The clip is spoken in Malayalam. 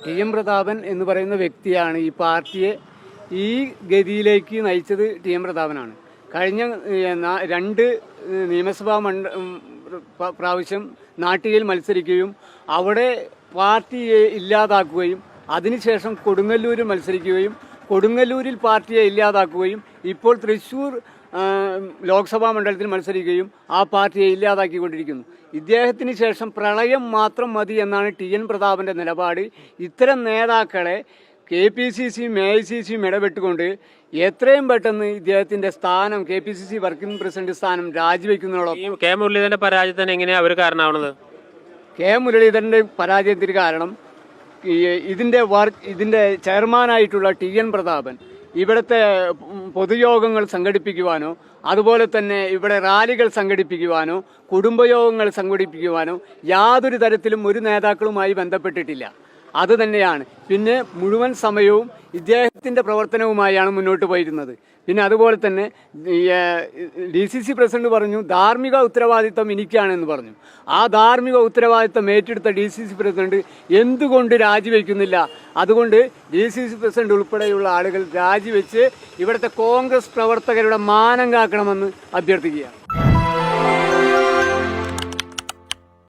ടി എം പ്രതാപൻ എന്ന് പറയുന്ന വ്യക്തിയാണ് ഈ പാർട്ടിയെ ഈ ഗതിയിലേക്ക് നയിച്ചത്. ടി എം പ്രതാപനാണ്. കഴിഞ്ഞ 2 നിയമസഭാ പ്രാവശ്യം നാട്ടികയിൽ മത്സരിക്കുകയും അവിടെ പാർട്ടിയെ ഇല്ലാതാക്കുകയും അതിനുശേഷം കൊടുങ്ങല്ലൂരിൽ മത്സരിക്കുകയും കൊടുങ്ങല്ലൂരിൽ പാർട്ടിയെ ഇല്ലാതാക്കുകയും ഇപ്പോൾ തൃശ്ശൂർ ലോക്സഭാ മണ്ഡലത്തിൽ മത്സരിക്കുകയും ആ പാർട്ടിയെ ഇല്ലാതാക്കിക്കൊണ്ടിരിക്കുന്നു. ഇദ്ദേഹത്തിന് ശേഷം പ്രളയം മാത്രം മതി എന്നാണ് ടി എൻ പ്രതാപൻ്റെ നിലപാട്. ഇത്തരം നേതാക്കളെ KPCCയും AICCയും ഇടപെട്ടുകൊണ്ട് എത്രയും പെട്ടെന്ന് ഇദ്ദേഹത്തിന്റെ സ്ഥാനം KPCC വർക്കിംഗ് പ്രസിഡന്റ് സ്ഥാനം രാജിവെക്കുന്നതോടൊപ്പം കെ മുരളീധരന്റെ പരാജയത്തിന് എങ്ങനെയാണ് അവർ കാരണമാവുന്നത്? കെ മുരളീധരന്റെ പരാജയത്തിന് കാരണം ഇതിന്റെ ചെയർമാനായിട്ടുള്ള ടി എൻ പ്രതാപൻ ഇവിടുത്തെ പൊതുയോഗങ്ങൾ സംഘടിപ്പിക്കുവാനോ അതുപോലെ തന്നെ ഇവിടെ റാലികൾ സംഘടിപ്പിക്കുവാനോ കുടുംബയോഗങ്ങൾ സംഘടിപ്പിക്കുവാനോ യാതൊരു തരത്തിലും ഒരു നേതാക്കളുമായി ബന്ധപ്പെട്ടിട്ടില്ല. അത് തന്നെയാണ്. പിന്നെ മുഴുവൻ സമയവും ഇദ്ദേഹത്തിൻ്റെ പ്രവർത്തനവുമായാണ് മുന്നോട്ട് പോയിരുന്നത്. പിന്നെ അതുപോലെ തന്നെ DCC പ്രസിഡന്റ് പറഞ്ഞു ധാർമ്മിക ഉത്തരവാദിത്തം എനിക്കാണെന്ന് പറഞ്ഞു. ആ ധാർമ്മിക ഉത്തരവാദിത്തം ഏറ്റെടുത്ത DCC പ്രസിഡന്റ് എന്തുകൊണ്ട് രാജിവെക്കുന്നില്ല? അതുകൊണ്ട് DCC പ്രസിഡന്റ് ഉൾപ്പെടെയുള്ള ആളുകൾ രാജിവെച്ച് ഇവിടുത്തെ കോൺഗ്രസ് പ്രവർത്തകരുടെ മാനം കാക്കണമെന്ന് അഭ്യർത്ഥിക്കുകയാണ്.